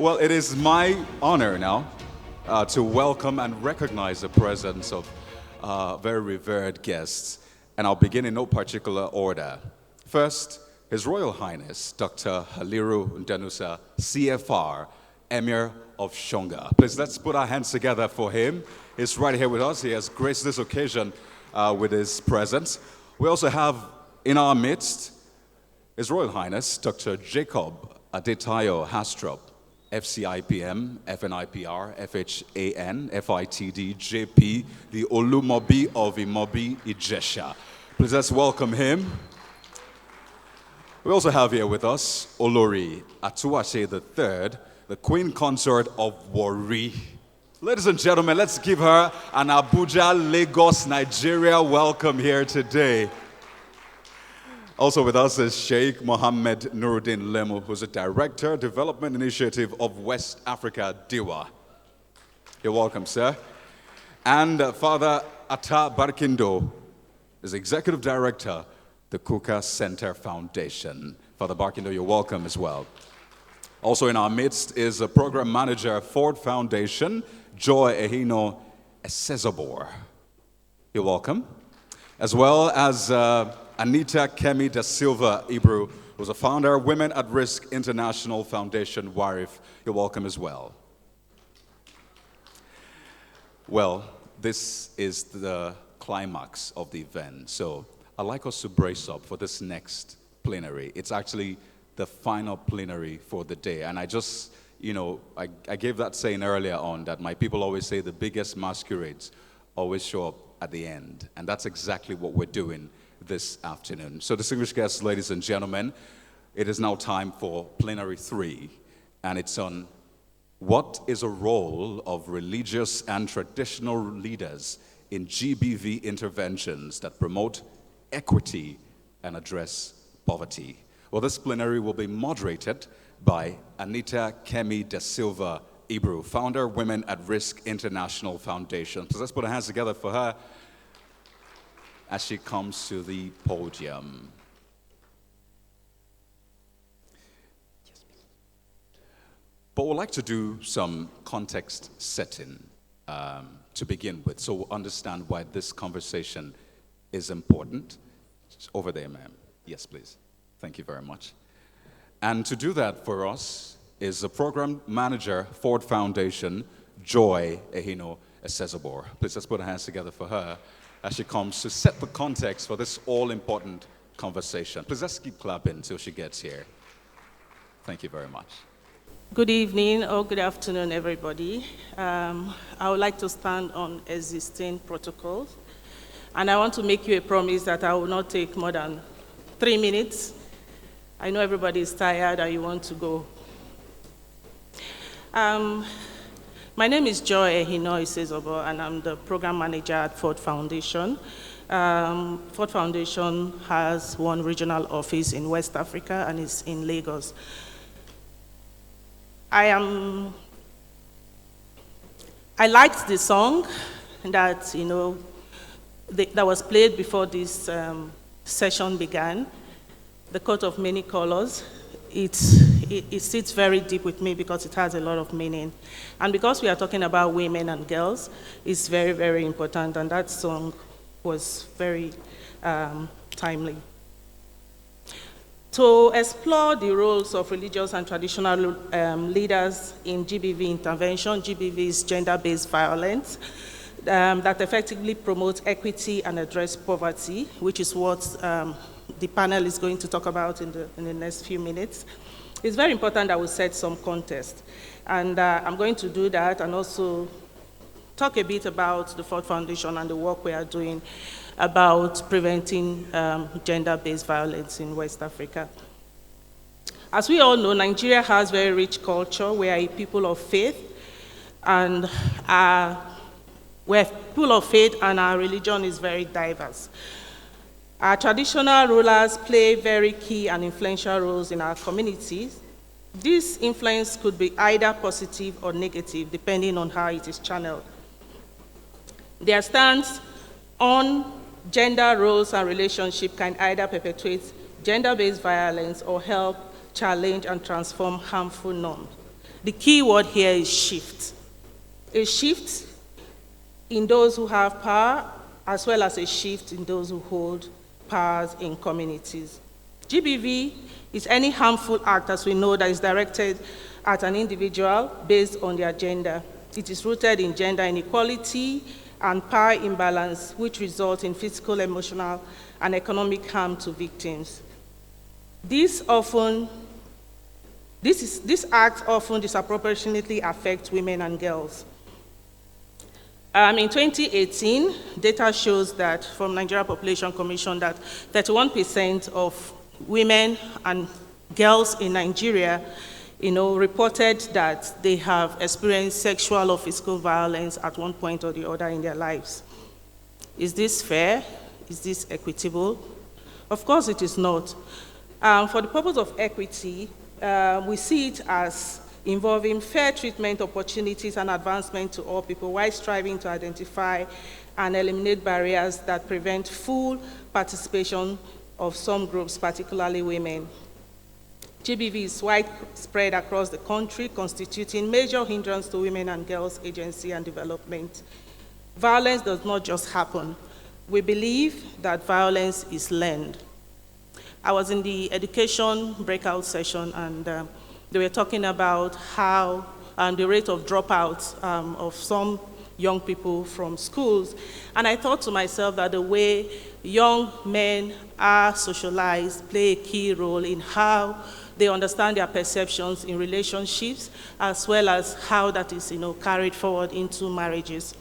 Well, it is my honor now to welcome and recognize the presence of very revered guests. And I'll begin in no particular order. First, His Royal Highness, Dr. Haliru Danusa, CFR, Emir of Shonga. Please, let's put our hands together for him. He's right here with us. He has graced this occasion with his presence. We also have in our midst His Royal Highness, Dr. Jacob Adetayo Hastrop, FCIPM, FNIPR, FHAN, FITD, JP, the Olumobi of Imobi Ijesha. Please let's welcome him. We also have here with us Olori Atuwase III, the Queen Consort of Warri. Ladies and gentlemen, let's give her an Abuja, Lagos, Nigeria welcome here today. Also with us is Sheikh Mohammed Nuruddin Lemu, who's a Director, Development Initiative of West Africa, DIWA. You're welcome, sir. And Father Atta Barkindo is Executive Director, the Kuka Center Foundation. Father Barkindo, you're welcome as well. Also in our midst is a Program Manager, Ford Foundation, Joy Ehino Esezobor. You're welcome. As well as Anita Kemi da Silva Ibru, who's a founder of Women at Risk International Foundation, WARIF. You're welcome as well. Well, this is the climax of the event. So I'd like us to brace up for this next plenary. It's actually the final plenary for the day. And I just, I gave that saying earlier on that my people always say the biggest masquerades always show up at the end. And that's exactly what we're doing this afternoon. So distinguished guests, ladies and gentlemen, it is now time for plenary 3, and it's on what is a role of religious and traditional leaders in GBV interventions that promote equity and address poverty. Well, this plenary will be moderated by Anita Kemi da Silva Ibru, founder of Women at Risk International Foundation. So let's put our hands together for her as she comes to the podium. But we'd like to do some context setting to begin with, so we'll understand why this conversation is important. Over there, ma'am. Yes, please. Thank you very much. And to do that for us is the Program Manager, Ford Foundation, Joy Ehino Esezobor. Please let's put our hands together for her as she comes to set the context for this all-important conversation. Please let's keep clapping until she gets here. Thank you very much. Good evening or good afternoon, everybody. I would like to stand on existing protocols. And I want to make you a promise that I will not take more than 3 minutes. I know everybody is tired and you want to go. My name is Joy Ehino Esezobor, and I'm the program manager at Ford Foundation. Ford Foundation has one regional office in West Africa and it's in Lagos. I liked the song that that was played before this session began, "The Coat of Many Colors." It sits very deep with me because it has a lot of meaning. And because we are talking about women and girls, it's very, very important. And that song was very timely. To explore the roles of religious and traditional leaders in GBV intervention, GBV is gender-based violence, that effectively promotes equity and address poverty, which is what the panel is going to talk about in the next few minutes. It's very important that we set some context. And I'm going to do that and also talk a bit about the Ford Foundation and the work we are doing about preventing gender-based violence in West Africa. As we all know, Nigeria has very rich culture. We are a people of faith, and we're people of faith, and our religion is very diverse. Our traditional rulers play very key and influential roles in our communities. This influence could be either positive or negative, depending on how it is channeled. Their stance on gender roles and relationship can either perpetuate gender-based violence or help challenge and transform harmful norms. The key word here is shift. A shift in those who have power, as well as a shift in those who hold powers in communities. GBV is any harmful act, as we know, that is directed at an individual based on their gender. It is rooted in gender inequality and power imbalance, which result in physical, emotional, and economic harm to victims. This act often disproportionately affects women and girls. In 2018, data shows that from Nigeria Population Commission that 31% of women and girls in Nigeria, reported that they have experienced sexual or physical violence at one point or the other in their lives. Is this fair? Is this equitable? Of course it is not. For the purpose of equity, we see it as involving fair treatment, opportunities, and advancement to all people while striving to identify and eliminate barriers that prevent full participation of some groups, particularly women. GBV is widespread across the country, constituting major hindrance to women and girls' agency and development. Violence does not just happen. We believe that violence is learned. I was in the education breakout session, and they were talking about how the rate of dropout of some young people from schools. And I thought to myself that the way young men are socialized play a key role in how they understand their perceptions in relationships, as well as how that is carried forward into marriages.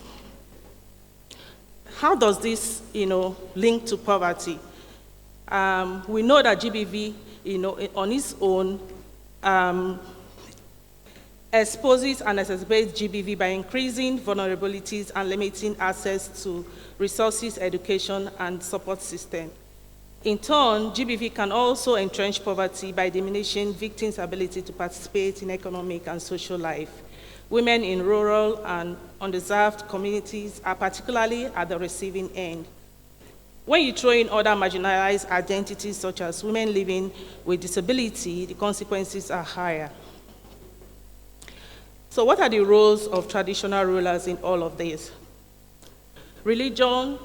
How does this link to poverty? We know that GBV on its own exposes and exacerbates GBV by increasing vulnerabilities and limiting access to resources, education, and support system. In turn, GBV can also entrench poverty by diminishing victims' ability to participate in economic and social life. Women in rural and undeserved communities are particularly at the receiving end. When you throw in other marginalized identities, such as women living with disability, the consequences are higher. So what are the roles of traditional rulers in all of this? Religious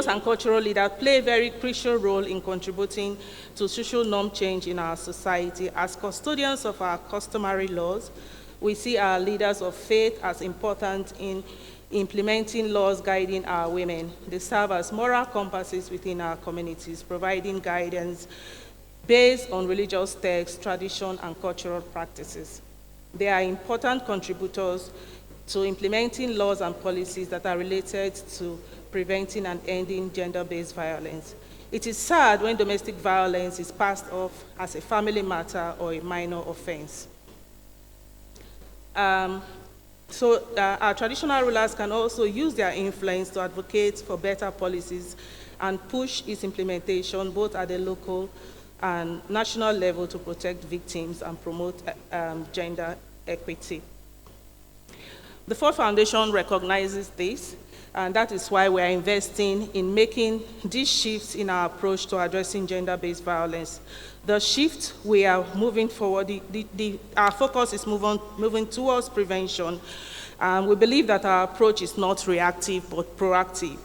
and cultural leaders play a very crucial role in contributing to social norm change in our society. As custodians of our customary laws, we see our leaders of faith as important in implementing laws guiding our women. They serve as moral compasses within our communities, providing guidance based on religious texts, tradition, and cultural practices. They are important contributors to implementing laws and policies that are related to preventing and ending gender-based violence. It is sad when domestic violence is passed off as a family matter or a minor offense. Our traditional rulers can also use their influence to advocate for better policies and push its implementation both at the local and national level to protect victims and promote gender equity. The Ford Foundation recognizes this, and that is why we are investing in making these shifts in our approach to addressing gender-based violence. The shift we are moving forward, our focus is moving towards prevention. We believe that our approach is not reactive but proactive.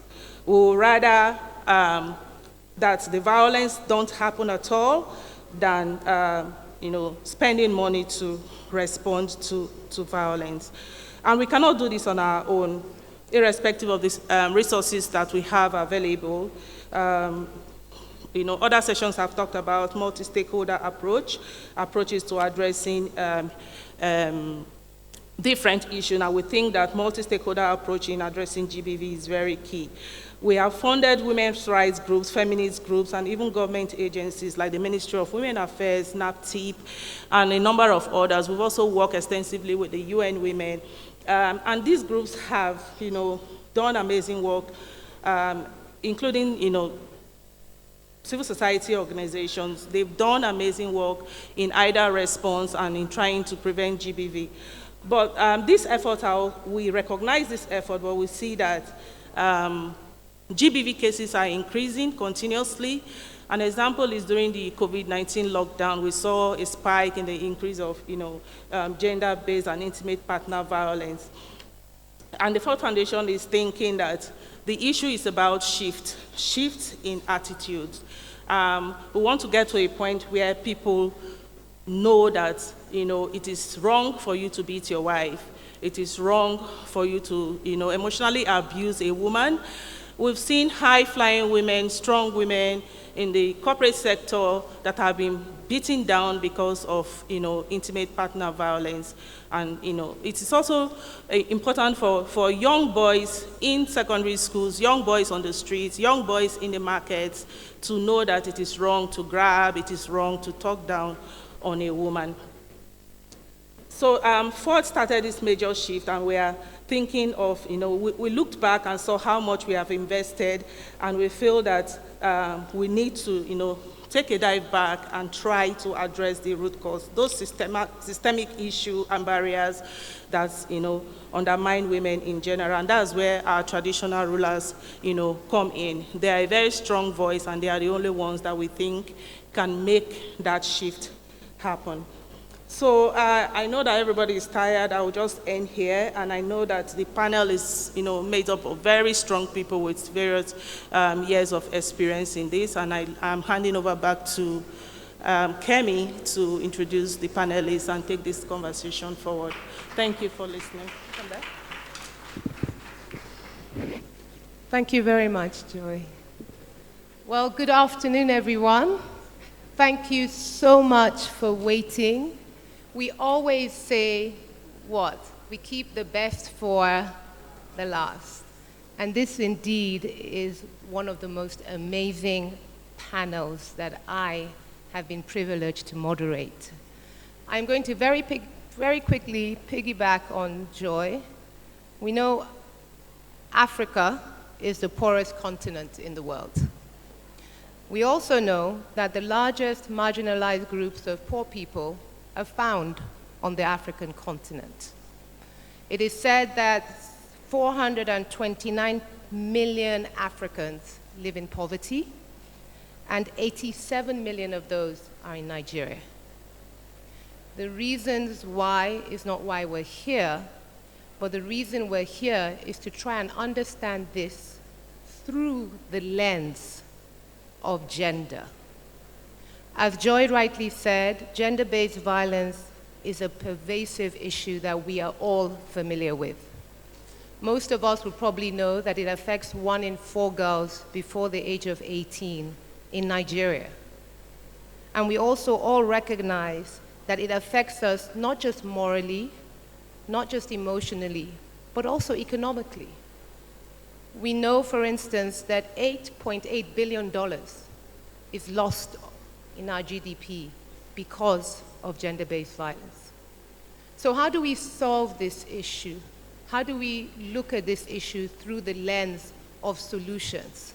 We will rather that the violence don't happen at all than spending money to respond to violence. And we cannot do this on our own, irrespective of the resources that we have available. Other sessions have talked about multi-stakeholder approaches to addressing different issues, and we think that multi-stakeholder approach in addressing GBV is very key. We have funded women's rights groups, feminist groups, and even government agencies like the Ministry of Women Affairs, NAPTIP, and a number of others. We've also worked extensively with the UN Women, and these groups have, done amazing work, including, civil society organizations. They've done amazing work in either response and in trying to prevent GBV. But this effort, we recognize this effort, but we see that GBV cases are increasing continuously, An example is during the COVID-19 lockdown, we saw a spike in the increase of gender-based and intimate partner violence. And the Ford Foundation is thinking that the issue is about shift in attitudes. We want to get to a point where people know that it is wrong for you to beat your wife. It is wrong for you to emotionally abuse a woman. We've seen high-flying women, strong women in the corporate sector that have been beaten down because of intimate partner violence. And it is also important for young boys in secondary schools, young boys on the streets, young boys in the markets to know that it is wrong to grab, it is wrong to talk down on a woman. So Ford started this major shift, and we are thinking of, we looked back and saw how much we have invested, and we feel that we need to, take a dive back and try to address the root cause, those systemic issues and barriers that, undermine women in general. And that's where our traditional rulers, come in. They are a very strong voice, and they are the only ones that we think can make that shift happen. So I know that everybody is tired. I will just end here, and I know that the panel is, made up of very strong people with various years of experience in this, and I'm handing over back to Kemi to introduce the panelists and take this conversation forward. Thank you for listening. Thank you very much, Joy. Well, good afternoon, everyone. Thank you so much for waiting. We always say, what? We keep the best for the last. And this indeed is one of the most amazing panels that I have been privileged to moderate. I'm going to very quickly piggyback on Joy. We know Africa is the poorest continent in the world. We also know that the largest marginalized groups of poor people are found on the African continent. It is said that 429 million Africans live in poverty, and 87 million of those are in Nigeria. The reasons why is not why we're here, but the reason we're here is to try and understand this through the lens of gender. As Joy rightly said, gender-based violence is a pervasive issue that we are all familiar with. Most of us will probably know that it affects 1 in 4 girls before the age of 18 in Nigeria. And we also all recognize that it affects us not just morally, not just emotionally, but also economically. We know, for instance, that $8.8 billion is lost in our GDP because of gender-based violence. So how do we solve this issue? How do we look at this issue through the lens of solutions?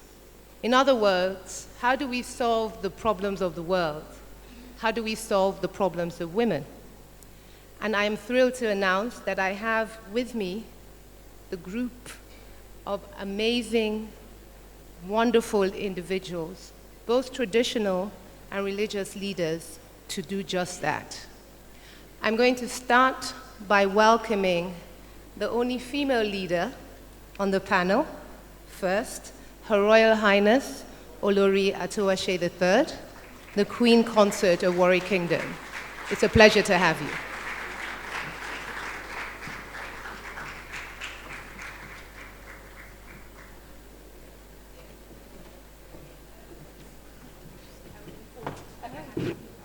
In other words, how do we solve the problems of the world? How do we solve the problems of women? And I am thrilled to announce that I have with me the group of amazing, wonderful individuals, both traditional and religious leaders, to do just that. I'm going to start by welcoming the only female leader on the panel. First, Her Royal Highness Olori Atuwase III, the Queen Consort of Warri Kingdom. It's a pleasure to have you.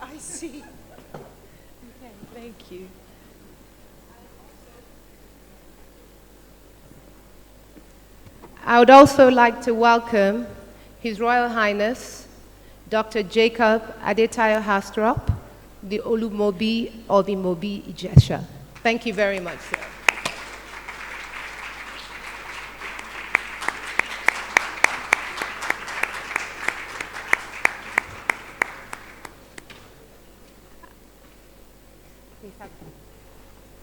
I see. Okay, thank you. I would also like to welcome His Royal Highness, Dr. Jacob Adetayo Hastrop, the Olumobi of Imobi Ijesha. Thank you very much, sir.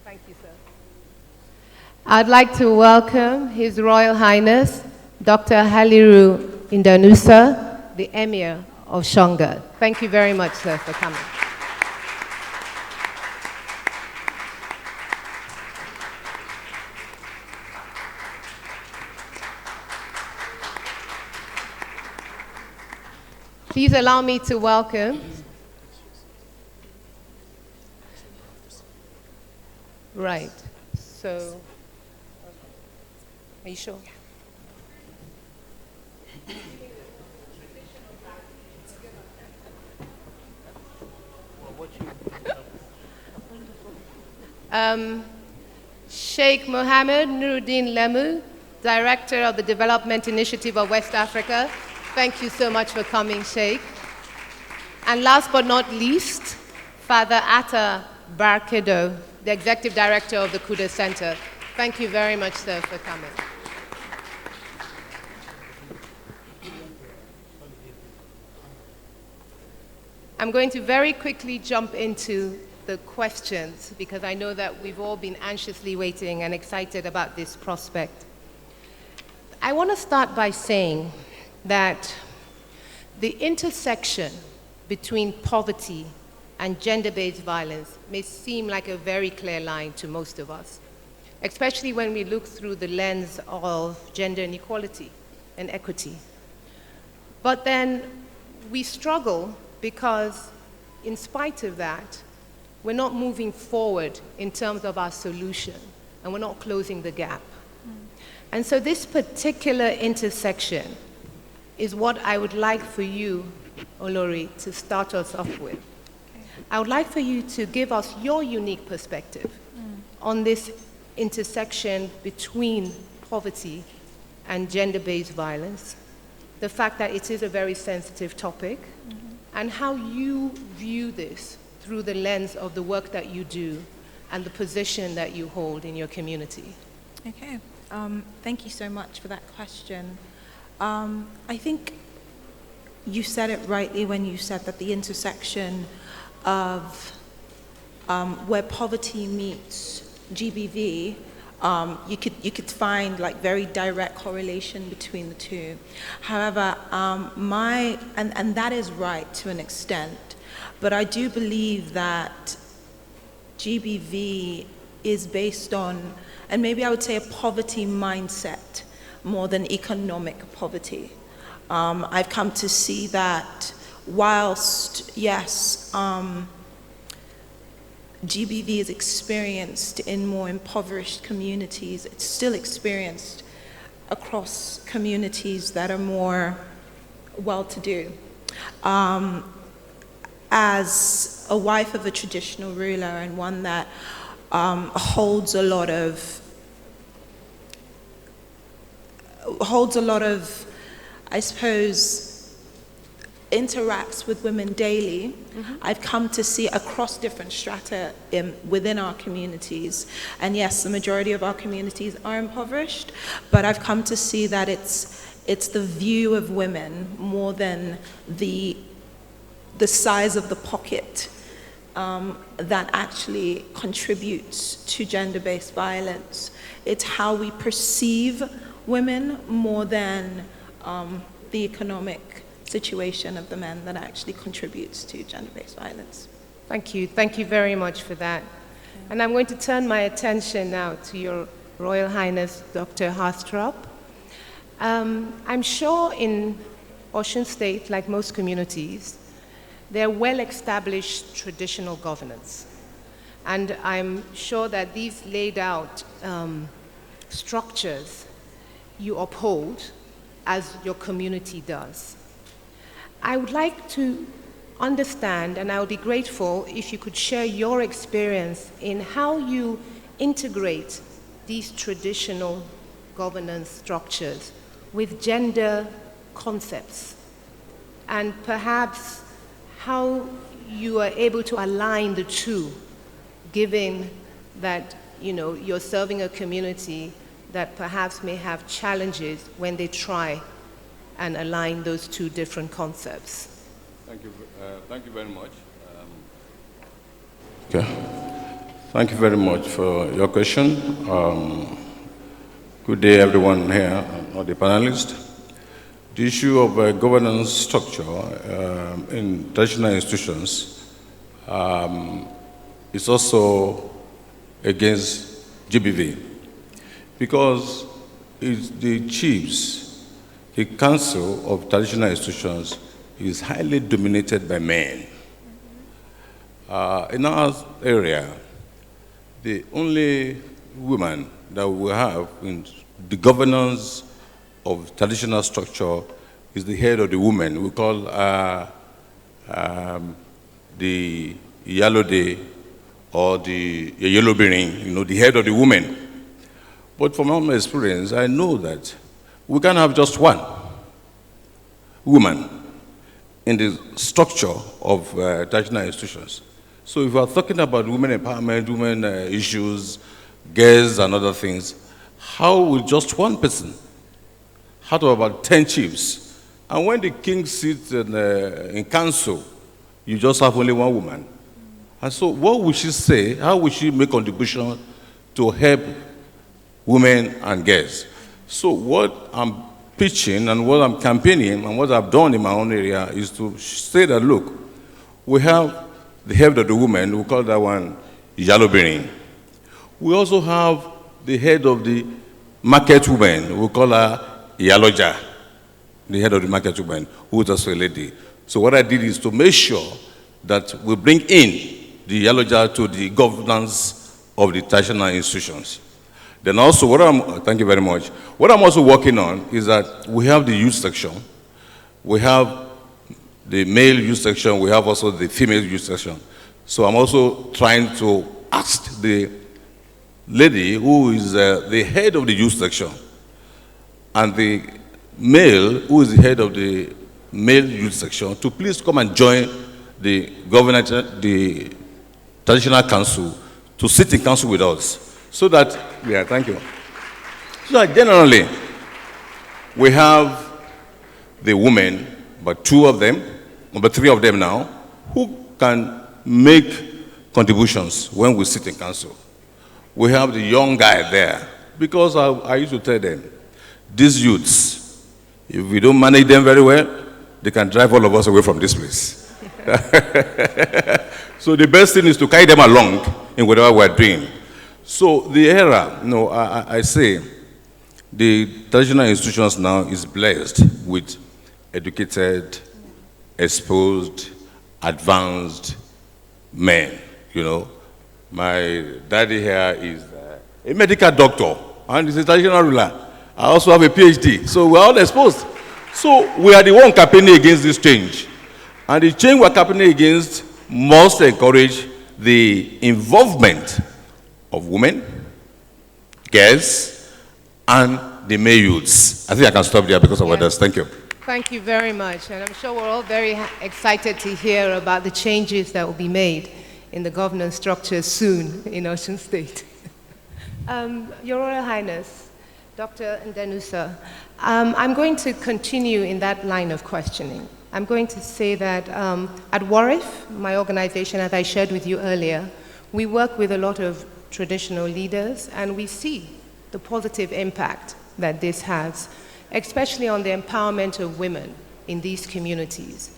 Thank you, sir. I'd like to welcome His Royal Highness, Dr. Haliru Indanusa, the Emir of Shonga. Thank you very much, sir, for coming. Please allow me to welcome right. So, are you sure? Sheikh Mohammed Nuruddin Lemu, Director of the Development Initiative of West Africa. Thank you so much for coming, Sheikh. And last but not least, Father Atta Barkedo, the Executive Director of the Kuda Center. Thank you very much, sir, for coming. I'm going to very quickly jump into the questions because I know that we've all been anxiously waiting and excited about this prospect. I want to start by saying that the intersection between poverty and gender-based violence may seem like a very clear line to most of us, especially when we look through the lens of gender inequality and equity. But then we struggle because, in spite of that, we're not moving forward in terms of our solution, and we're not closing the gap. And so this particular intersection is what I would like for you, Olori, to start us off with. I would like for you to give us your unique perspective on this intersection between poverty and gender-based violence, the fact that it is a very sensitive topic, and how you view this through the lens of the work that you do and the position that you hold in your community. Okay, thank you so much for that question. I think you said it rightly when you said that the intersection of where poverty meets GBV, you could find like very direct correlation between the two. However, and that is right to an extent, but I do believe that GBV is based on, and maybe I would say, a poverty mindset more than economic poverty. I've come to see that whilst, yes, GBV is experienced in more impoverished communities, it's still experienced across communities that are more well-to-do. As a wife of a traditional ruler and one that holds a lot of, I suppose, interacts with women daily, I've come to see across different strata within our communities. And yes, the majority of our communities are impoverished, but I've come to see that it's the view of women more than the size of the pocket that actually contributes to gender-based violence. It's how we perceive women more than the economic situation of the men that actually contributes to gender-based violence. Thank you. Thank you very much for that. And I'm going to turn my attention now to Your Royal Highness, Dr. Hastrop. I'm sure in Osun State, like most communities, there are well-established traditional governance. And I'm sure that these laid out structures you uphold as your community does. I would like to understand, and I would be grateful if you could share your experience in how you integrate these traditional governance structures with gender concepts, and perhaps how you are able to align the two, given that you're serving a community that perhaps may have challenges when they try and align those two different concepts. Thank you very much. Thank you very much for your question. Good day, everyone here, and all the panelists. the issue of governance structure in traditional institutions is also against GBV, because it's the chiefs, the council of traditional institutions is highly dominated by men. In our area, the only woman that we have in the governance of traditional structure is the head of the woman. We call the Yalode or the Yellow Bearing, the head of the woman. But from my own experience, I know that we can't have just one woman in the structure of traditional institutions. So if we are talking about women empowerment, women issues, girls and other things, how will just one person, out of about 10 chiefs, and when the king sits in council, you just have only one woman. And so what would she say? How would she make contribution to help women and girls? So what I'm pitching and what I'm campaigning and what I've done in my own area is to say that, look, we have the head of the woman, we call that one Yellow Bearing. We also have the head of the market woman, we call her Yaloja, the head of the market woman, who is also a lady. So what I did is to make sure that we bring in the Yaloja to the governance of the traditional institutions. Then also, thank you very much. What I'm also working on is that we have the youth section, we have the male youth section, we have also the female youth section. So I'm also trying to ask the lady who is the head of the youth section and the male who is the head of the male youth section to please come and join the the traditional council to sit in council with us. So that, thank you. So that generally, we have the women, but 2 of them, but 3 of them now, who can make contributions when we sit in council. We have the young guy there, because I used to tell them, these youths, if we don't manage them very well, they can drive all of us away from this place. So the best thing is to carry them along in whatever we're doing. So the era, I say, the traditional institutions now is blessed with educated, exposed, advanced men. My daddy here is a medical doctor and he's a traditional ruler. I also have a PhD, so we're all exposed. So we are the one campaigning against this change. And the change we're campaigning against must encourage the involvement of women, girls, and the male youths. I think I can stop there because of others. Thank you. Thank you very much. And I'm sure we're all very excited to hear about the changes that will be made in the governance structure soon in Osun State. Your Royal Highness, Dr. Ndenusa, I'm going to continue in that line of questioning. I'm going to say that at WARIF, my organization, as I shared with you earlier, we work with a lot of traditional leaders, and we see the positive impact that this has, especially on the empowerment of women in these communities.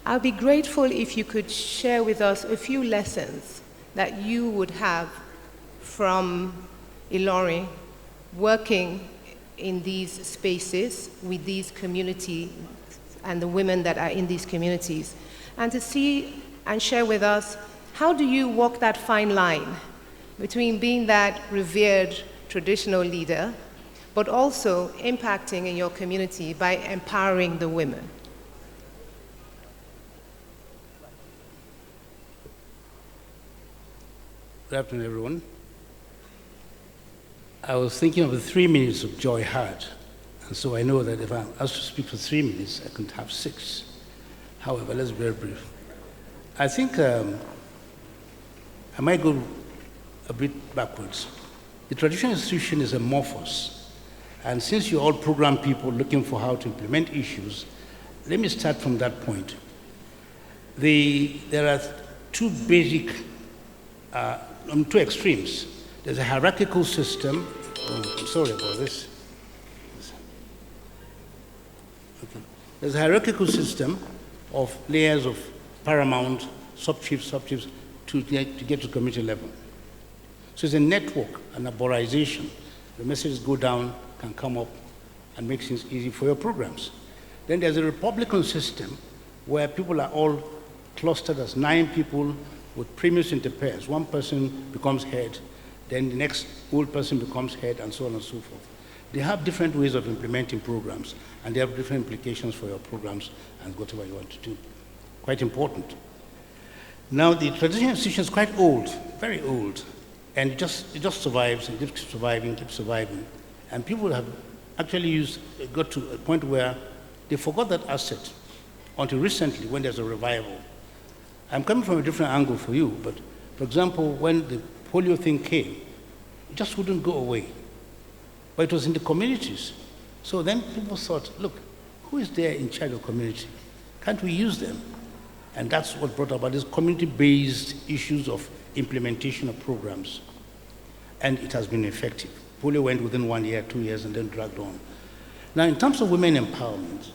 I'll be grateful if you could share with us a few lessons that you would have from Ilorin working in these spaces with these communities and the women that are in these communities, and to see and share with us, how do you walk that fine line between being that revered traditional leader, but also impacting in your community by empowering the women? Good afternoon, everyone. I was thinking of the 3 minutes of Joy had, and so I know that if I'm asked to speak for 3 minutes, I can have 6. However, let's be very brief. I think I might go a bit backwards. The traditional institution is amorphous, and since you're all program people looking for how to implement issues, let me start from that point. There are 2 basic, 2 extremes. There's a hierarchical system. Oh, I'm sorry about this. Okay. There's a hierarchical system of layers of paramount, sub-chiefs, to get to community level. So it's a network, an arborization. The messages go down, can come up, and make things easy for your programs. Then there's a republican system where people are all clustered as 9 people with premiums inter pairs. One person becomes head, then the next old person becomes head, and so on and so forth. They have different ways of implementing programs, and they have different implications for your programs and whatever you want to do. Quite important. Now, the traditional institution is quite old, very old, and it just survives and keeps surviving. And people have actually got to a point where they forgot that asset until recently when there's a revival. I'm coming from a different angle for you, but for example, when the polio thing came, it just wouldn't go away. But it was in the communities. So then people thought, look, who is there in charge of community? Can't we use them? And that's what brought about these community-based issues of implementation of programs. And it has been effective. Polio went within 1 year, 2 years, and then dragged on. Now, in terms of women empowerment,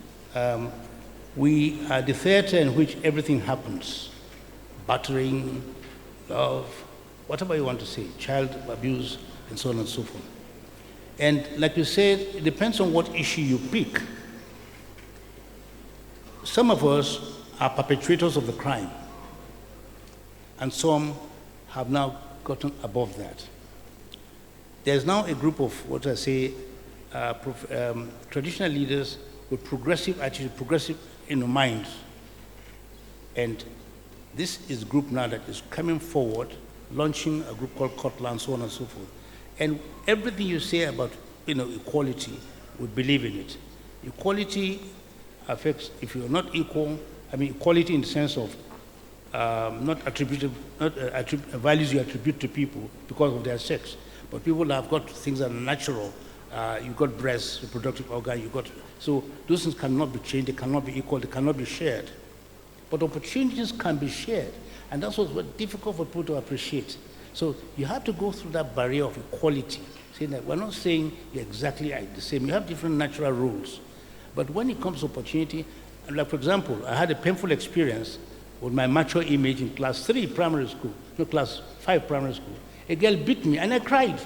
we are the theater in which everything happens. Battering, love, whatever you want to say, child abuse, and so on and so forth. And like you said, it depends on what issue you pick. Some of us are perpetrators of the crime, and some have now gotten above that. There's now a group of, what I say, traditional leaders with progressive attitude, progressive minds. And this is a group now that is coming forward, launching a group called Kotla and so on and so forth. And everything you say about equality, we believe in it. Equality affects, if you're not equal, equality in the sense of values you attribute to people because of their sex. But people have got things that are natural. You've got breasts, reproductive organ, so those things cannot be changed, they cannot be equal, they cannot be shared. But opportunities can be shared, and that's what's difficult for people to appreciate. So you have to go through that barrier of equality, saying that we're not saying you're exactly the same, you have different natural rules. But when it comes to opportunity, like for example, I had a painful experience with my macho image in class 3 primary school, no, class 5 primary school. A girl beat me and I cried.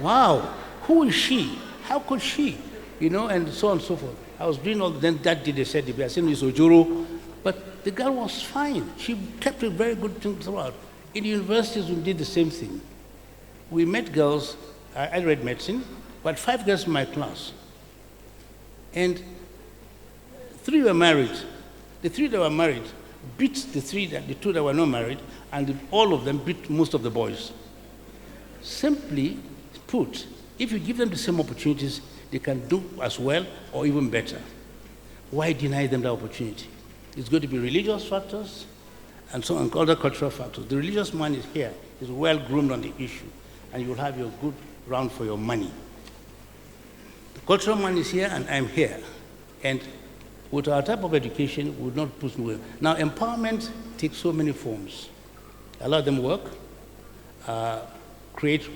Wow, who is she? How could she? And so on and so forth. I was doing all, then that day they said, I said, it's Ojoro. But the girl was fine. She kept a very good thing throughout. In universities, we did the same thing. We met girls, I read medicine, but 5 girls in my class. And 3 were married. The 3 that were married beat the 2 that were not married, and all of them beat most of the boys. Simply put, if you give them the same opportunities, they can do as well or even better. Why deny them the opportunity? It's going to be religious factors and so on, other cultural factors. The religious man is here, is well groomed on the issue, and you'll have your good round for your money. The cultural man is here, and I'm here. And with our type of education, we would not push away. Now, empowerment takes so many forms. Allow them work, create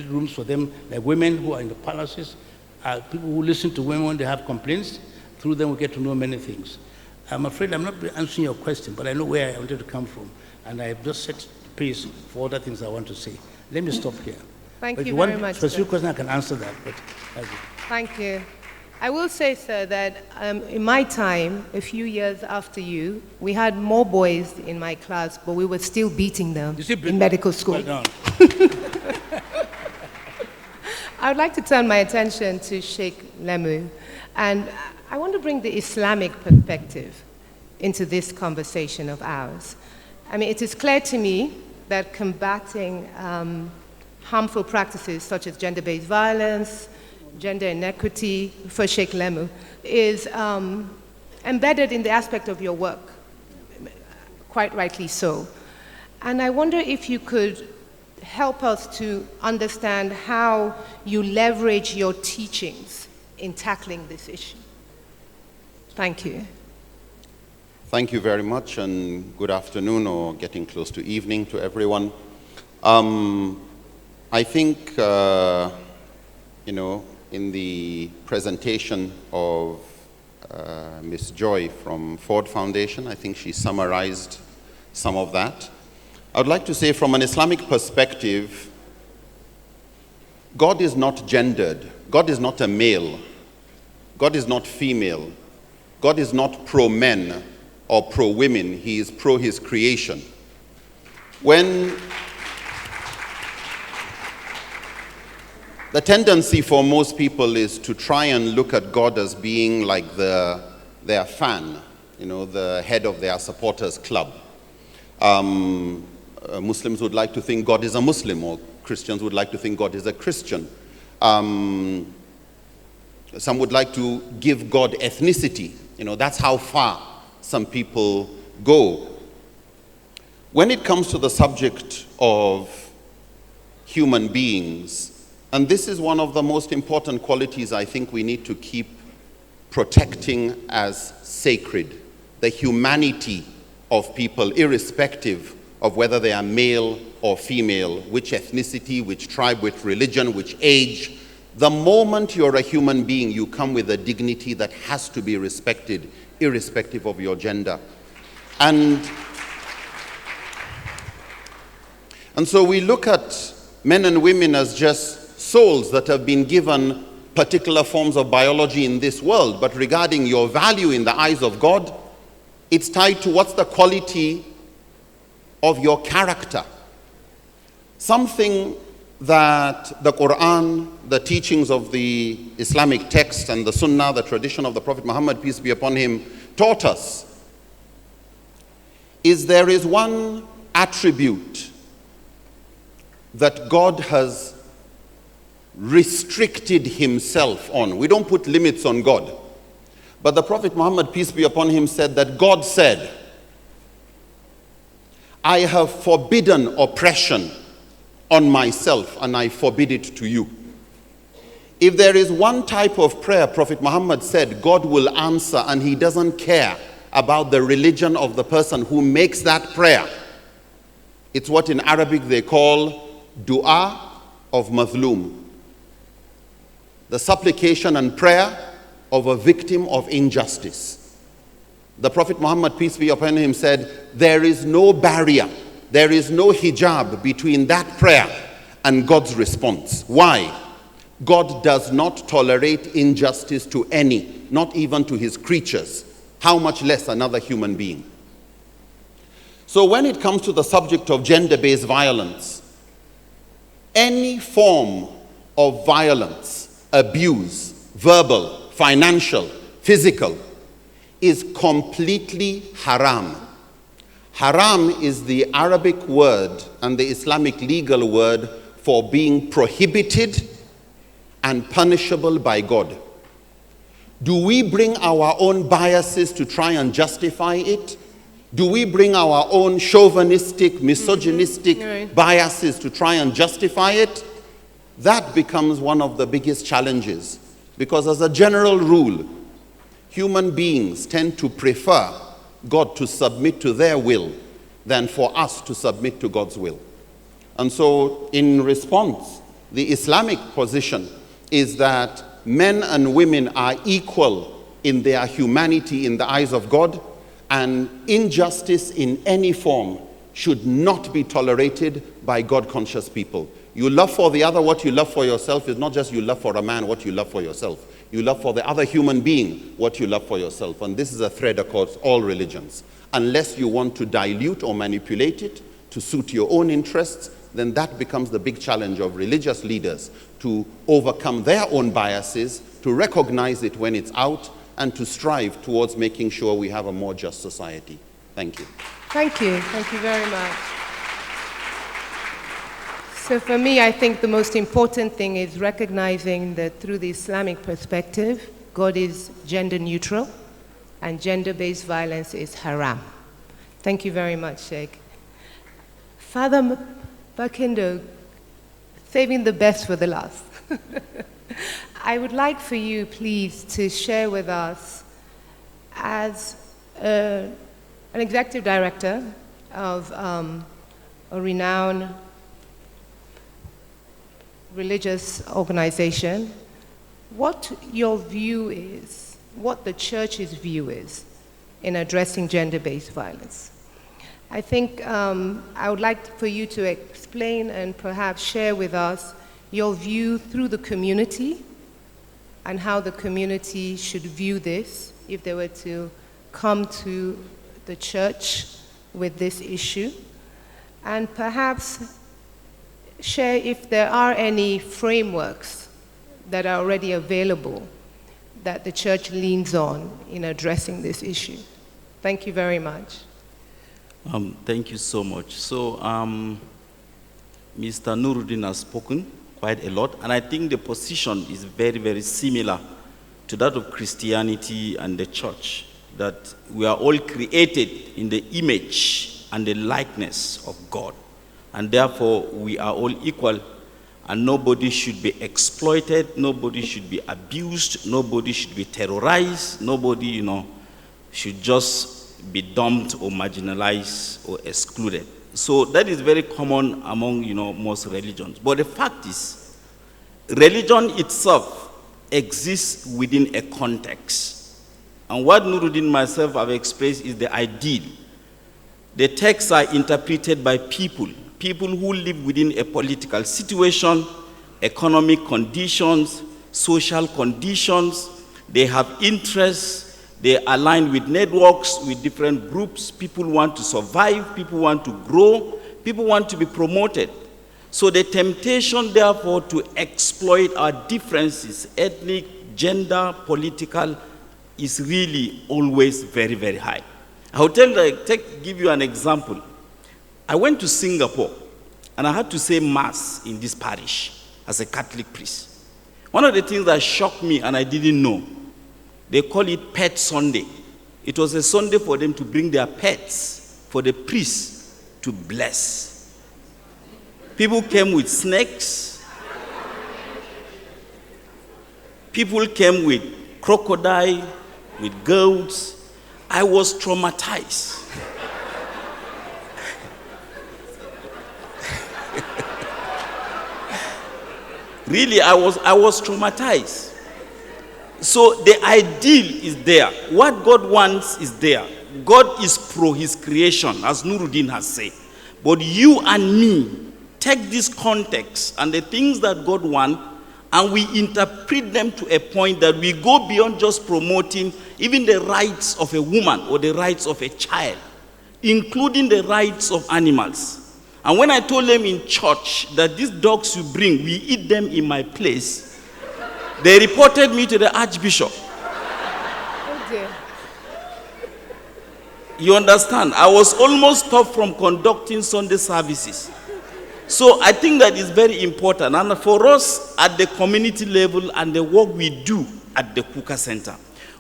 rooms for them, like women who are in the palaces, people who listen to women when they have complaints. Through them, we get to know many things. I'm afraid I'm not answering your question, but I know where I wanted to come from, and I have just set the pace for other things I want to say. Let me stop here. Thank but you if very you much. Want a specific question, I can answer that. But thank you. I will say, sir, that in my time, a few years after you, we had more boys in my class, but we were still beating them in medical school. Well done. I would like to turn my attention to Sheikh Lemu, and I want to bring the Islamic perspective into this conversation of ours. It is clear to me that combating harmful practices such as gender-based violence, gender inequity for Sheikh Lemu is embedded in the aspect of your work, quite rightly so. And I wonder if you could help us to understand how you leverage your teachings in tackling this issue. Thank you. Thank you very much, and good afternoon or getting close to evening to everyone. I think, in the presentation of Miss Joy from Ford Foundation. I think she summarized some of that. I would like to say from an Islamic perspective, God is not gendered. God is not a male. God is not female. God is not pro-men or pro-women. He is pro his creation. When the tendency for most people is to try and look at God as being like their fan, the head of their supporters club. Muslims would like to think God is a Muslim, or Christians would like to think God is a Christian. Some would like to give God ethnicity. That's how far some people go. When it comes to the subject of human beings, and this is one of the most important qualities I think we need to keep protecting as sacred, the humanity of people, irrespective of whether they are male or female, which ethnicity, which tribe, which religion, which age. The moment you're a human being, you come with a dignity that has to be respected, irrespective of your gender. And so we look at men and women as just souls that have been given particular forms of biology in this world, but regarding your value in the eyes of God, it's tied to what's the quality of your character. Something that the Quran, the teachings of the Islamic text, and the Sunnah, the tradition of the Prophet Muhammad, peace be upon him, taught us is there is one attribute that God has restricted himself on. We don't put limits on God. But the Prophet Muhammad, peace be upon him, said that God said, I have forbidden oppression on myself and I forbid it to you. If there is one type of prayer, Prophet Muhammad said, God will answer, and he doesn't care about the religion of the person who makes that prayer. It's what in Arabic they call dua of mazloom, the supplication and prayer of a victim of injustice. The Prophet Muhammad, peace be upon him, said, there is no barrier, there is no hijab between that prayer and God's response. Why? God does not tolerate injustice to any, not even to his creatures, how much less another human being. So when it comes to the subject of gender-based violence, any form of violence, abuse, verbal, financial, physical, is completely haram. Haram is the Arabic word and the Islamic legal word for being prohibited and punishable by God. Do we bring our own biases to try and justify it? Do we bring our own chauvinistic, misogynistic biases to try and justify it? That becomes one of the biggest challenges, because as a general rule, human beings tend to prefer God to submit to their will than for us to submit to God's will. And so in response, the Islamic position is that men and women are equal in their humanity in the eyes of God, and injustice in any form should not be tolerated by God-conscious people. You love for the other what you love for yourself is not just you love for a man what you love for yourself. You love for the other human being what you love for yourself. And this is a thread across all religions. Unless you want to dilute or manipulate it to suit your own interests, then that becomes the big challenge of religious leaders, to overcome their own biases, to recognize it when it's out, and to strive towards making sure we have a more just society. Thank you. Thank you. Thank you very much. So for me, I think the most important thing is recognizing that through the Islamic perspective, God is gender neutral and gender-based violence is haram. Thank you very much, Sheikh. Father Bakindo, saving the best for the last. I would like for you, please, to share with us, as an executive director of a renowned religious organization, what your view is what the church's view is in addressing gender-based violence. I think I would like for you to explain and perhaps share with us your view through the community and how the community should view this if they were to come to the church with this issue. And perhaps share if there are any frameworks that are already available that the church leans on in addressing this issue. Thank you very much. Thank you so much. So, Mr. Nuruddin has spoken quite a lot, and I think the position is very, very similar to that of Christianity and the church, that we are all created in the image and the likeness of God, and therefore we are all equal, and nobody should be exploited, nobody should be abused, nobody should be terrorized, nobody, should just be dumped or marginalized or excluded. So that is very common among, most religions. But the fact is, religion itself exists within a context. And what Nuruddin myself have expressed is the ideal. The texts are interpreted by people who live within a political situation, economic conditions, social conditions. They have interests. They align with networks, with different groups. People want to survive. People want to grow. People want to be promoted. So the temptation, therefore, to exploit our differences, ethnic, gender, political, is really always very, very high. I will give you an example. I went to Singapore, and I had to say Mass in this parish as a Catholic priest. One of the things that shocked me, and I didn't know, they call it Pet Sunday. It was a Sunday for them to bring their pets for the priest to bless. People came with snakes. People came with crocodile, with goats. I was traumatized. Really, I was traumatized. So the ideal is there. What God wants is there. God is pro his creation, as Nuruddin has said. But you and me take this context and the things that God wants, and we interpret them to a point that we go beyond just promoting even the rights of a woman or the rights of a child, including the rights of animals. And when I told them in church that these dogs you bring, we eat them in my place, they reported me to the Archbishop. Oh dear. You understand? I was almost stopped from conducting Sunday services. So I think that is very important. And for us at the community level and the work we do at the Kuka Center,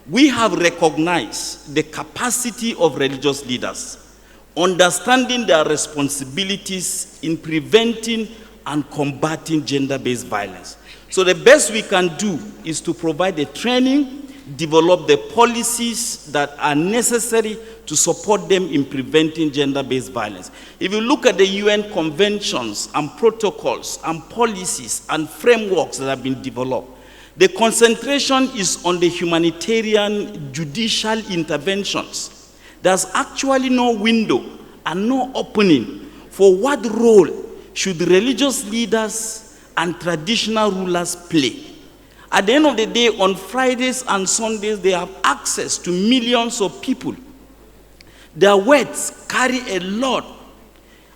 we have recognized the capacity of religious leaders, understanding their responsibilities in preventing and combating gender-based violence. So the best we can do is to provide the training, develop the policies that are necessary to support them in preventing gender-based violence. If you look at the UN conventions and protocols and policies and frameworks that have been developed, the concentration is on the humanitarian judicial interventions. There's actually no window and no opening for what role should religious leaders and traditional rulers play. At the end of the day, on Fridays and Sundays, they have access to millions of people. Their words carry a lot.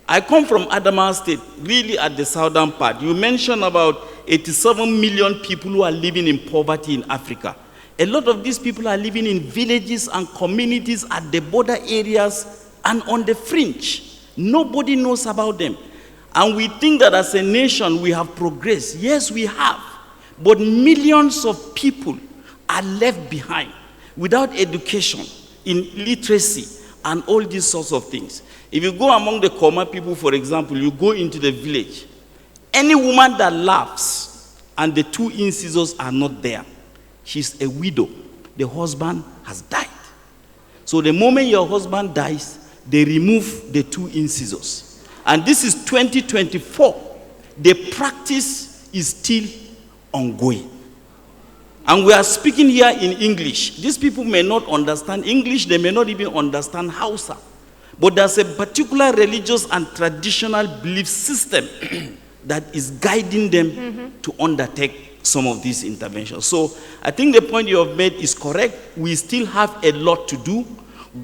I come from Adamawa State, really at the southern part. You mentioned about 87 million people who are living in poverty in Africa. A lot of these people are living in villages and communities at the border areas and on the fringe. Nobody knows about them. And we think that as a nation we have progressed. Yes, we have. But millions of people are left behind without education, in literacy, and all these sorts of things. If you go among the Koma people, for example, you go into the village, any woman that laughs and the two incisors are not there, she's a widow. The husband has died. So the moment your husband dies, they remove the two incisors. And this is 2024. The practice is still ongoing. And we are speaking here in English. These people may not understand English, they may not even understand Hausa. But there's a particular religious and traditional belief system that is guiding them to undertake some of these interventions. So I think the point you have made is correct. We still have a lot to do.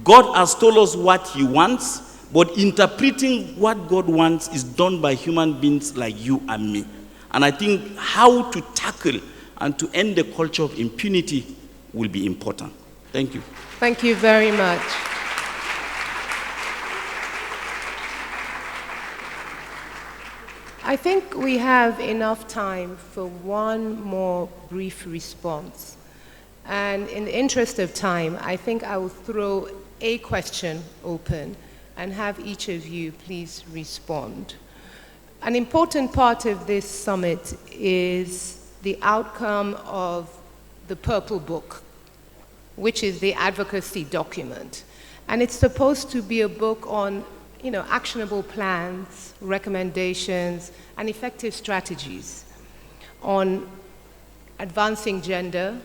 God has told us what he wants, but interpreting what God wants is done by human beings like you and me. And I think how to tackle and to end the culture of impunity will be important. Thank you. Thank you very much. I think we have enough time for one more brief response. And in the interest of time, I think I will throw a question open and have each of you please respond. An important part of this summit is the outcome of the Purple Book, which is the advocacy document. And it's supposed to be a book on actionable plans, recommendations, and effective strategies on advancing gender,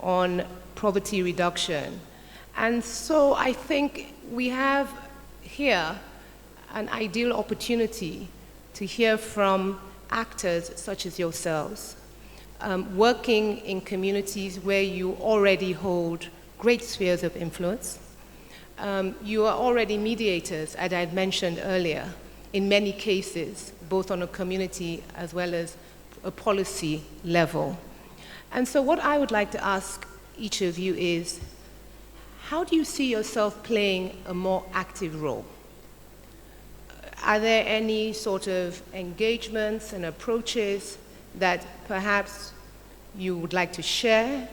on poverty reduction. And so I think we have here an ideal opportunity to hear from actors such as yourselves, working in communities where you already hold great spheres of influence. You are already mediators, as I had mentioned earlier, in many cases, both on a community as well as a policy level. And so what I would like to ask each of you is, how do you see yourself playing a more active role? Are there any sort of engagements and approaches that perhaps you would like to share?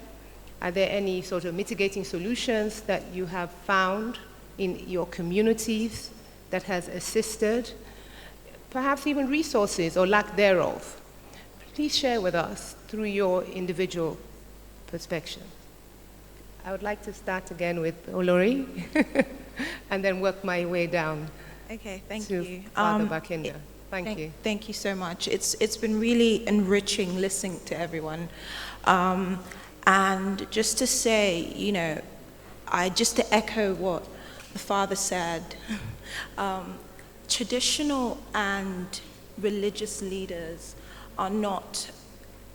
Are there any sort of mitigating solutions that you have found in your communities that has assisted? Perhaps even resources or lack thereof. Please share with us through your individual perspective. I would like to start again with Olori and then work my way down. Okay, thank to you. Father Bakinda. Thank you. Thank you so much. It's been really enriching listening to everyone. And just to say, just to echo what the father said, traditional and religious leaders are not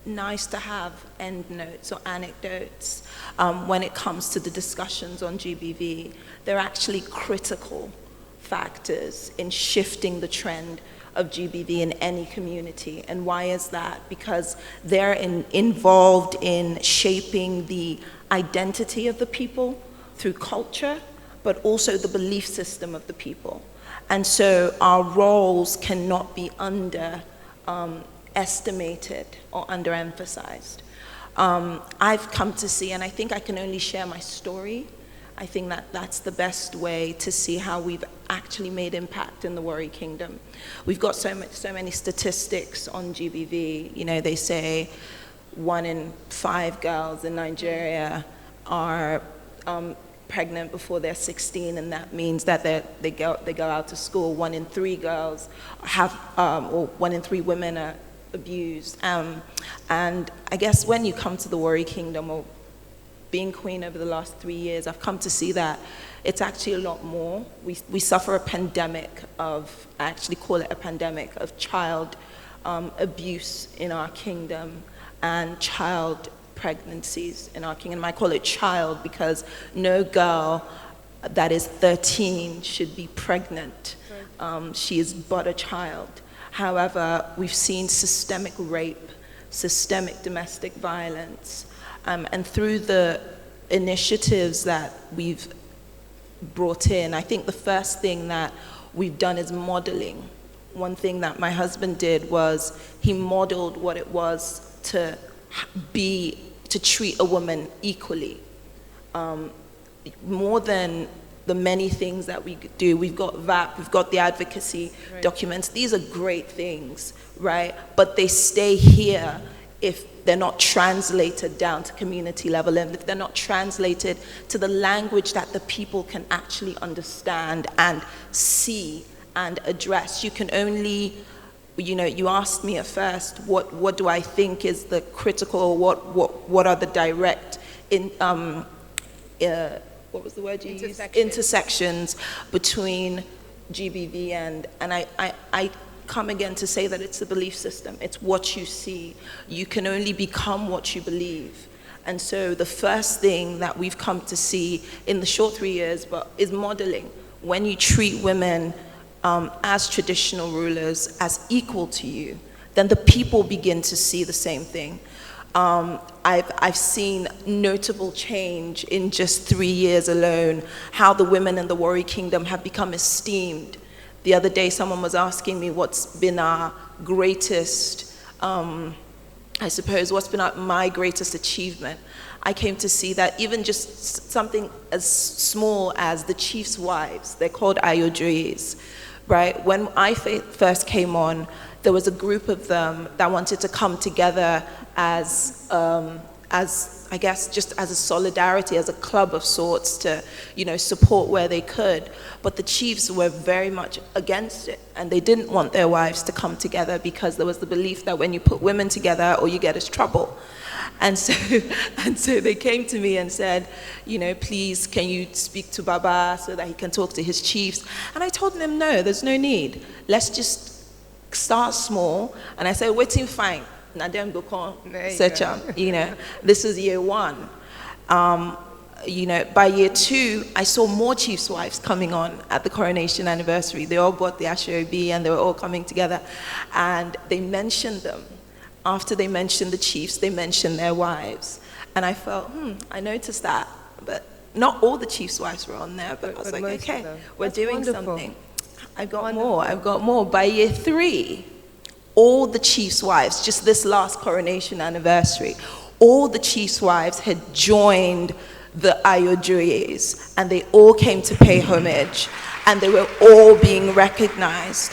nice to have endnotes or anecdotes when it comes to the discussions on GBV. They're actually critical factors in shifting the trend of GBV in any community. And why is that? Because they're involved in shaping the identity of the people through culture, but also the belief system of the people. And so our roles cannot be underestimated or underemphasized. I've come to see, and I think I can only share my story, I think that that's the best way to see how we've actually made impact in the Warri Kingdom. We've got so many statistics on GBV. They say 1 in 5 girls in Nigeria are pregnant before they're 16, and that means that they go out to school. 1 in 3 girls have, or 1 in 3 women are abused. And I guess when you come to the Warri Kingdom, or being queen over the last 3 years, I've come to see that it's actually a lot more. We suffer a pandemic of, I actually call it a pandemic of child abuse in our kingdom and child pregnancies in our kingdom. I call it child because no girl that is 13 should be pregnant. She is but a child. However, we've seen systemic rape, systemic domestic violence, and through the initiatives that we've brought in, I think the first thing that we've done is modeling. One thing that my husband did was he modeled what it was to treat a woman equally. More than the many things that we do. We've got VAP, we've got the advocacy documents. These are great things, right? But they stay here if they're not translated down to community level, and if they're not translated to the language that the people can actually understand and see and address. You can only you know, you asked me at first, what do I think is the critical, what are the direct, what was the word you used? Intersections between GBV and I come again to say that it's the belief system. It's what you see. You can only become what you believe. And so the first thing that we've come to see in the short 3 years is modeling. When you treat women as traditional rulers, as equal to you, then the people begin to see the same thing. I've seen notable change in just 3 years alone, how the women in the Warrior Kingdom have become esteemed. The other day, someone was asking me what's been our greatest, I suppose, my greatest achievement. I came to see that even just something as small as the chief's wives, they're called Ayodris, right? When I first came on, there was a group of them that wanted to come together as I guess, just as a solidarity, as a club of sorts to, you know, support where they could. But the chiefs were very much against it, and they didn't want their wives to come together because there was the belief that when you put women together, all you get is trouble. And so they came to me and said, you know, please, can you speak to Baba so that he can talk to his chiefs? And I told them, no, there's no need. Let's just start small. And I said, waiting fine. You know, this is year one. You know, by year two, I saw more chiefs' wives coming on at the coronation anniversary. They all bought the Ashobi and they were all coming together. And they mentioned them. After they mentioned the chiefs, they mentioned their wives. And I felt, I noticed that. But not all the chiefs' wives were on there. But I was like, okay, we're doing something. I've got more. By year three, all the chiefs' wives, just this last coronation anniversary, all the chiefs' wives had joined the Ayodris, and they all came to pay homage, and they were all being recognized.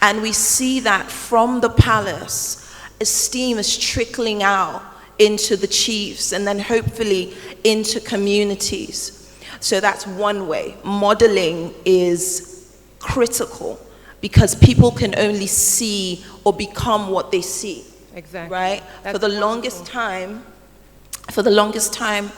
And we see that from the palace, esteem is trickling out into the chiefs, and then hopefully into communities. So that's one way. Modeling is critical, because people can only see or become what they see. Exactly. Right? That's For the longest time,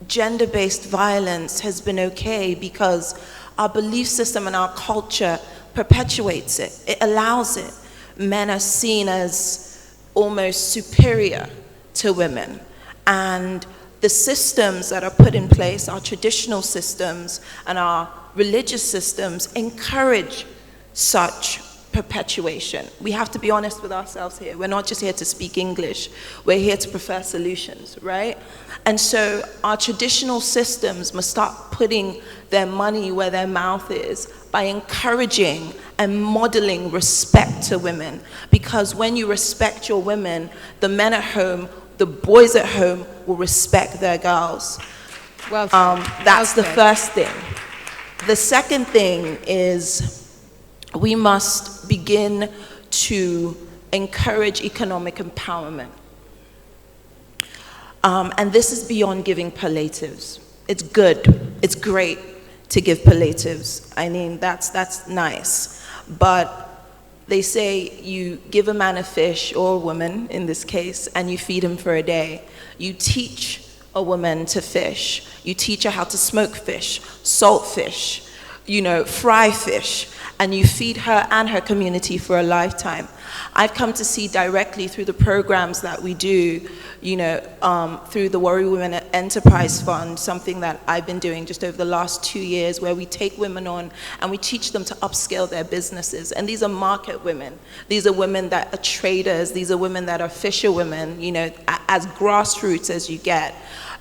gender-based violence has been okay because our belief system and our culture perpetuates it. It allows it. Men are seen as almost superior to women. And the systems that are put in place, our traditional systems and our religious systems, encourage such perpetuation. We have to be honest with ourselves here. We're not just here to speak English. We're here to prefer solutions, right? And so our traditional systems must start putting their money where their mouth is by encouraging and modeling respect to women. Because when you respect your women, the men at home, the boys at home will respect their girls. Well, that's the first thing. The second thing is we must begin to encourage economic empowerment. And this is beyond giving palliatives. It's good, it's great to give palliatives. I mean, that's nice. But they say you give a man a fish, or a woman in this case, and you feed him for a day. You teach a woman to fish. You teach her how to smoke fish, salt fish, you know, fry fish, and you feed her and her community for a lifetime. I've come to see directly through the programs that we do, you know, through the Warrior Women Enterprise Fund, something that I've been doing just over the last 2 years, where we take women on and we teach them to upscale their businesses. And these are market women. These are women that are traders. These are women that are fisher women, you know, as grassroots as you get.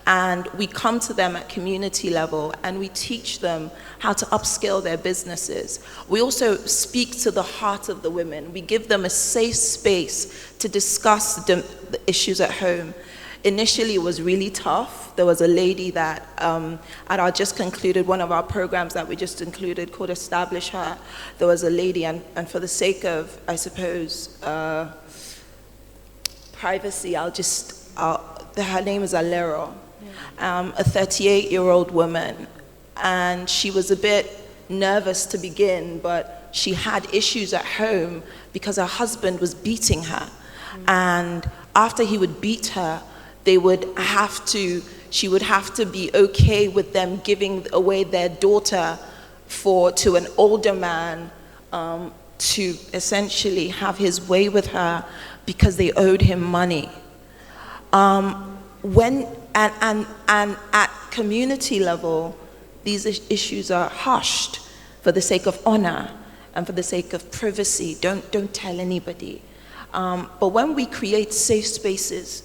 And we come to them at community level and we teach them how to upscale their businesses. We also speak to the heart of the women. We give them a safe space to discuss the issues at home. Initially, it was really tough. There was a lady that, at our just concluded, one of our programs that we just included called Establish Her, there was a lady, and for the sake of, I suppose, privacy, her name is Alero. A 38-year-old woman, and she was a bit nervous to begin, but she had issues at home because her husband was beating her. And after he would beat her, she would have to be okay with them giving away their daughter to an older man to essentially have his way with her because they owed him money. And at community level, these issues are hushed for the sake of honor and for the sake of privacy. Don't tell anybody. But when we create safe spaces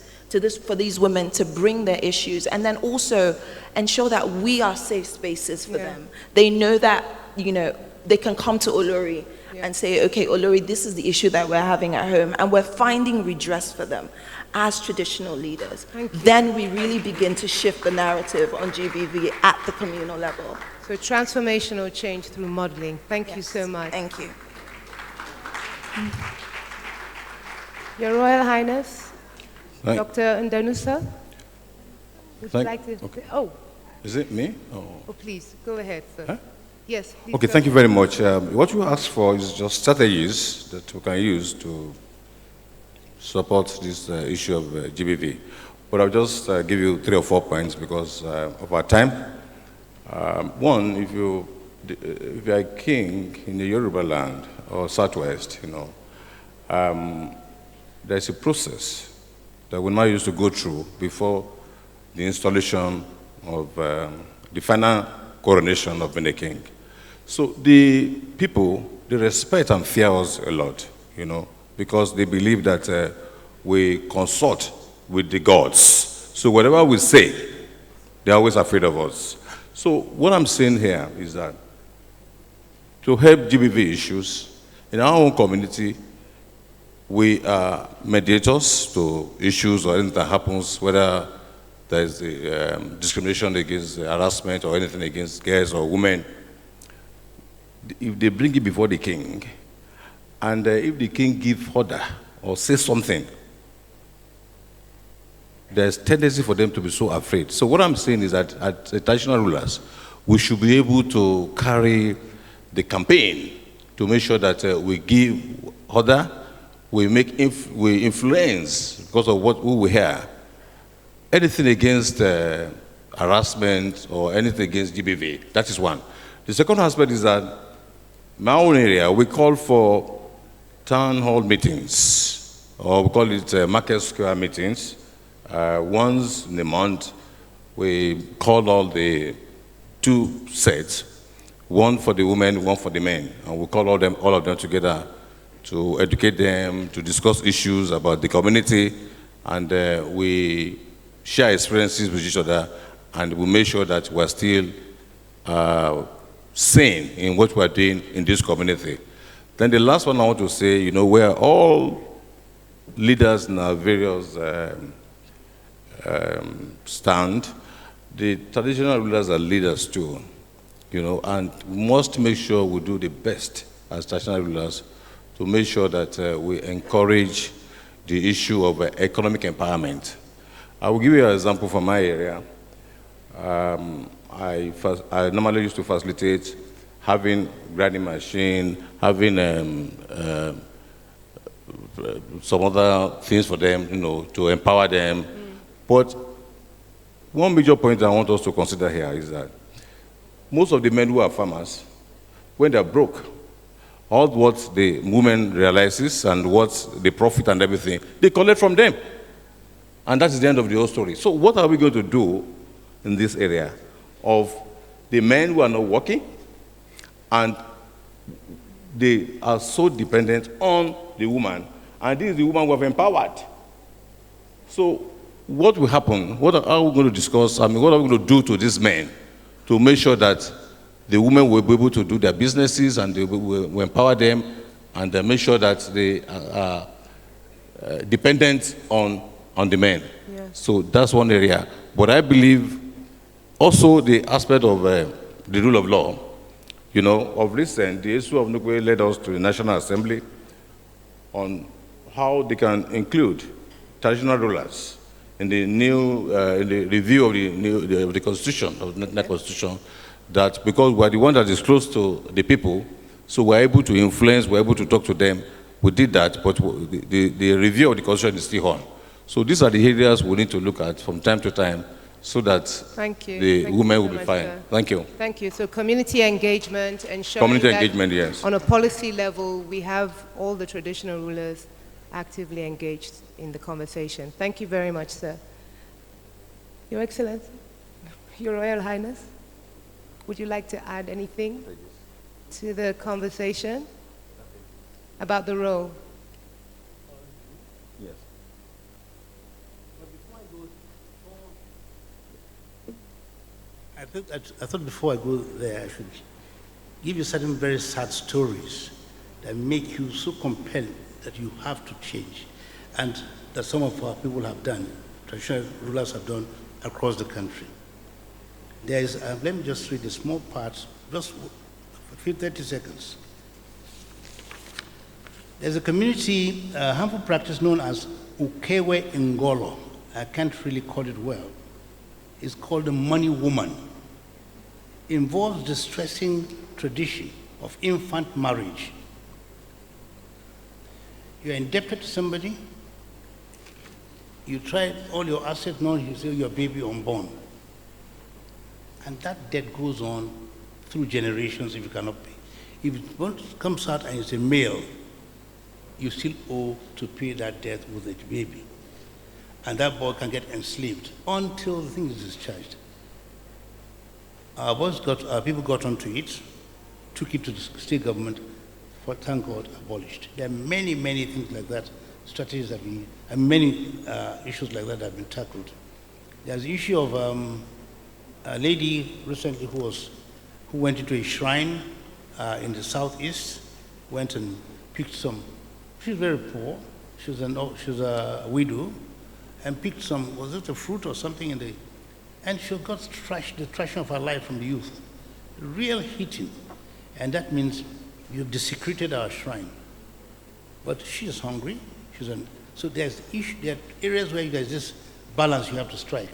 for these women to bring their issues, and then also ensure that we are safe spaces for them, they know that, they can come to Olori and say, okay, Olori, this is the issue that we're having at home, and we're finding redress for them as traditional leaders. Then we really begin to shift the narrative on GBV at the communal level. So transformational change through modeling. Thank you so much. Thank you. Your Royal Highness, Right. Dr. Ndanusa, would you Thank- like to... okay. Oh, Is it me? oh, please, go ahead, sir. Huh? Yes, please. Okay, go thank you ahead. very much. What you asked for is just strategies that we can use to support this issue of GBV. But I'll just give you 3 or 4 points because of our time. One, if you're a king in the Yoruba land or Southwest, there's a process that we now used to go through before the installation of the final coronation of being a king. So the people, they respect and fear us a lot, because they believe that we consult with the gods. So whatever we say, they're always afraid of us. So what I'm saying here is that to help GBV issues, in our own community, we are mediators to issues or anything that happens, whether there is discrimination against harassment or anything against girls or women. If they bring it before the king, and if the king gives order or says something, there's tendency for them to be so afraid. So what I'm saying is that as traditional rulers, we should be able to carry the campaign to make sure that we give order, we influence because of who we hear. Anything against harassment or anything against GBV, that is one. The second aspect is that my own area, we call for town hall meetings, or we call it market square meetings. Once in a month, we call all the 2 sets, one for the women, one for the men, and we call all of them together to educate them, to discuss issues about the community, and we share experiences with each other, and we make sure that we're still sane in what we're doing in this community. Then the last one I want to say, we're all leaders in our various stand. The traditional rulers are leaders too, and we must make sure we do the best as traditional rulers to make sure that we encourage the issue of economic empowerment. I will give you an example from my area. I normally used to facilitate having grinding machine, having some other things for them, to empower them. But one major point I want us to consider here is that most of the men who are farmers, when they're broke, all what the woman realizes and what the profit and everything, they collect from them. And that's the end of the whole story. So what are we going to do in this area of the men who are not working and they are so dependent on the woman, and this is the woman who have empowered. So what will happen? What are we going to discuss? What are we going to do to these men to make sure that the women will be able to do their businesses and they will empower them and make sure that they are dependent on the men. Yeah. So that's one area. But I believe also the aspect of the rule of law. Of recent, the issue of Nukwe led us to the National Assembly on how they can include traditional rulers in the new in the review of the Constitution, of the Constitution, that because we're the one that is close to the people, So we're able to influence, we're able to talk to them. We did that, but the review of the constitution is still on. So these are the areas we need to look at from time to time so that Thank you. the Thank women you will so be much, fine. sir. Thank you. Thank you. So community engagement, ensuring Community that engagement, yes. on a policy level, we have all the traditional rulers actively engaged in the conversation. Thank you very much, sir. Your Excellency, Your Royal Highness, would you like to add anything to the conversation about the role? Yes. I thought before I go there, I should give you certain very sad stories that make you so compelled that you have to change, and that some of our people have done, traditional rulers have done across the country. There is, let me just read a small part, just a few 30 seconds. There's a community, harmful practice known as Ukewe Ngolo. I can't really call it well. It's called the money woman. It involves distressing tradition of infant marriage. You're indebted to somebody, you try all your assets, now you say your baby unborn. And that debt goes on through generations if you cannot pay. If it comes out and it's a male, you still owe to pay that debt with a baby. And that boy can get enslaved until the thing is discharged. Our people got onto it, took it to the state government, for thank God, abolished. There are many, many things like that, strategies that we, and many issues like that have been tackled. There's the issue of a lady recently who went into a shrine in the southeast, went and picked some. She's very poor. She was a widow, and picked some. Was it a fruit or something in the? And she got the trashing of her life from the youth, real hitting, and that means you've desecrated our shrine. But she is hungry. So there's issue. There are areas where there's this balance you have to strike.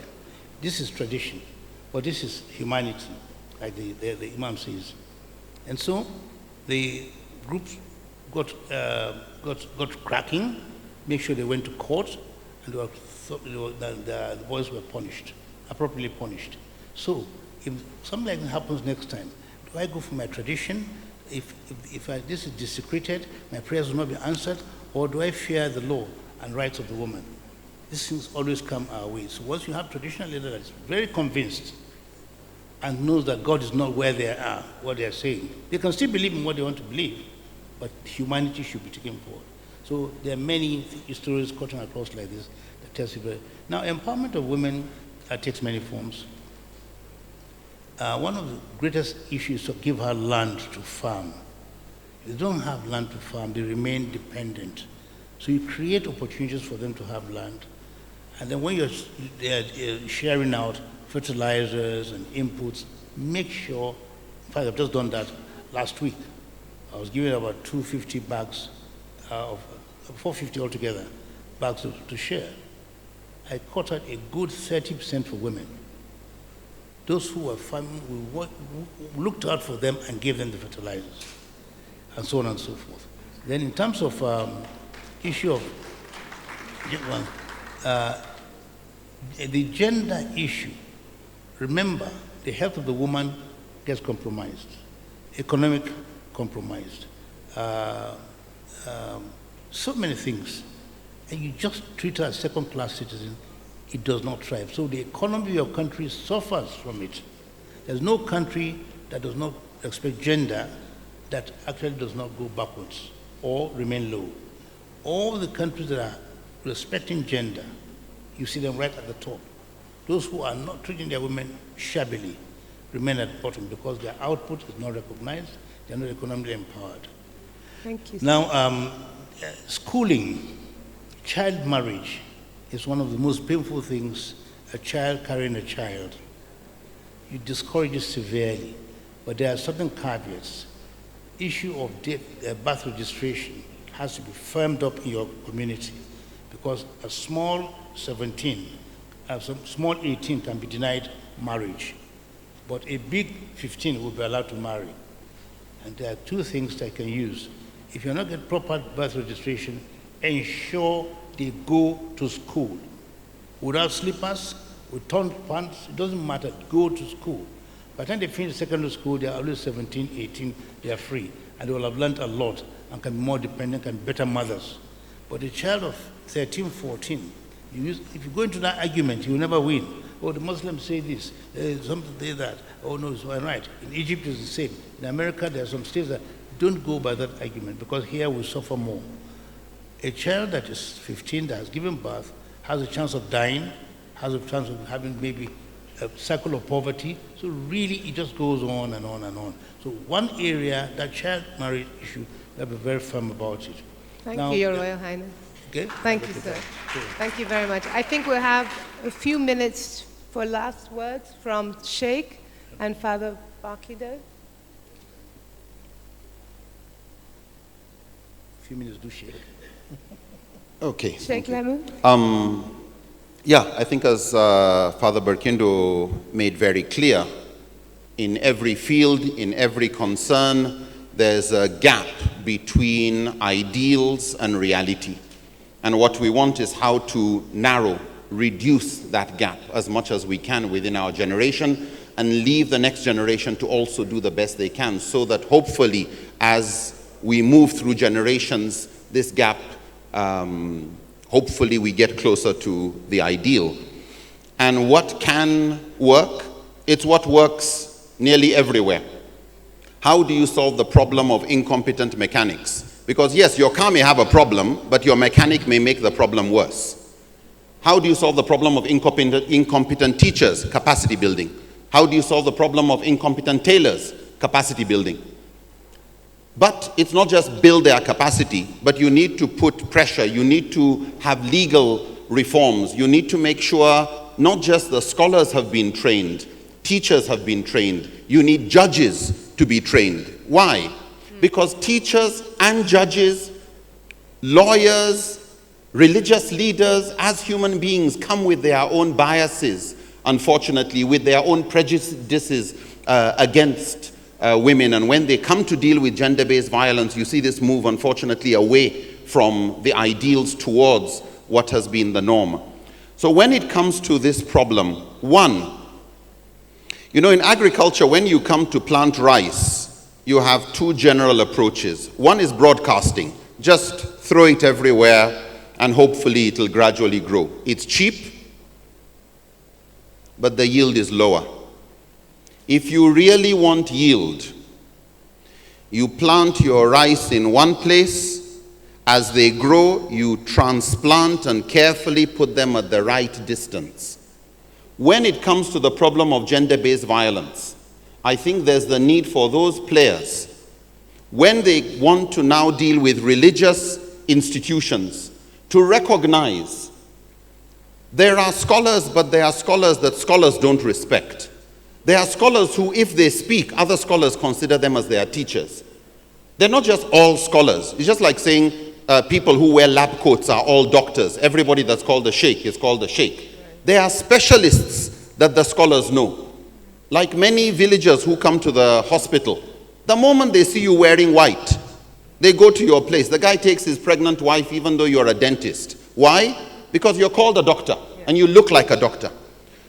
This is tradition, but this is humanity, like the Imam says. And so the groups got cracking, make sure they went to court, and the boys were punished, appropriately punished. So if something like that happens next time, do I go for my tradition? If this is desecrated, my prayers will not be answered, or do I fear the law and rights of the woman? These things always come our way. So once you have traditional leader that is very convinced and knows that God is not where they are, what they are saying, they can still believe in what they want to believe, but humanity should be taken forward. So there are many stories cutting across like this that tells you. Now, empowerment of women takes many forms. One of the greatest issues is to give her land to farm. If they don't have land to farm, they remain dependent. So you create opportunities for them to have land. And then when they're sharing out fertilizers and inputs, make sure, in fact, I've just done that last week. I was giving about 250 bags of 450 altogether, bags to share. I cut out a good 30% for women. Those who were farming, we looked out for them and gave them the fertilizers, and so on and so forth. Then in terms of issue of the gender issue, remember, the health of the woman gets compromised, economic compromised, so many things, and you just treat her as second-class citizen, it does not thrive. So the economy of your country suffers from it. There's no country that does not respect gender that actually does not go backwards or remain low. All the countries that are respecting gender, you see them right at the top. Those who are not treating their women shabbily remain at the bottom because their output is not recognized, they're not economically empowered. Thank you. Now, schooling, child marriage is one of the most painful things, a child carrying a child. You discourage it severely, but there are certain caveats. Issue of birth registration has to be firmed up in your community because a small 17, a small 18 can be denied marriage, but a big 15 will be allowed to marry. And there are two things that I can use. If you're not getting proper birth registration, ensure they go to school. Without slippers, with torn pants, it doesn't matter, go to school. By the time they finish secondary school, they are always 17, 18, they are free. And they will have learned a lot and can be more dependent and better mothers. But a child of 13, 14, if you go into that argument, you will never win. Oh, the Muslims say this, something say that. Oh, no, it's right. In Egypt, it's the same. In America, there are some states that don't go by that argument because here we suffer more. A child that is 15 that has given birth has a chance of dying, has a chance of having maybe a cycle of poverty. So really, it just goes on and on and on. So one area, that child marriage issue, we have to be very firm about it. Thank you, Your Royal Highness. Okay? Thank you, sir. Thank you very much. I think we'll have a few minutes for last words from Sheikh and Father Bakido. A few minutes, do Sheikh. Okay. Sheikh Lemon? Yeah, I think as Father Berkindo made very clear, in every field, in every concern, there's a gap between ideals and reality. And what we want is how to narrow, reduce that gap as much as we can within our generation and leave the next generation to also do the best they can so that hopefully as we move through generations, this gap, hopefully we get closer to the ideal. And what can work? It's what works nearly everywhere. How do you solve the problem of incompetent mechanics? Because yes, your car may have a problem, but your mechanic may make the problem worse. How do you solve the problem of incompetent teachers? Capacity building. How do you solve the problem of incompetent tailors? Capacity building. But it's not just build their capacity, but you need to put pressure. You need to have legal reforms. You need to make sure not just the scholars have been trained, teachers have been trained. You need judges to be trained. Why? Because teachers and judges, lawyers, religious leaders, as human beings, come with their own biases, unfortunately, with their own prejudices against women. And when they come to deal with gender-based violence, you see this move, unfortunately, away from the ideals towards what has been the norm. So when it comes to this problem, one, you know, in agriculture, when you come to plant rice, you have two general approaches. One is broadcasting. Just throw it everywhere and hopefully it will gradually grow. It's cheap, but the yield is lower. If you really want yield, you plant your rice in one place. As they grow, you transplant and carefully put them at the right distance. When it comes to the problem of gender-based violence, I think there's the need for those players, when they want to now deal with religious institutions, to recognize there are scholars, but there are scholars that scholars don't respect. There are scholars who, if they speak, other scholars consider them as their teachers. They're not just all scholars. It's just like saying people who wear lab coats are all doctors. Everybody that's called a sheikh is called a sheikh. There are specialists that the scholars know. Like many villagers who come to the hospital, the moment they see you wearing white, they go to your place. The guy takes his pregnant wife even though you're a dentist. Why? Because you're called a doctor and you look like a doctor.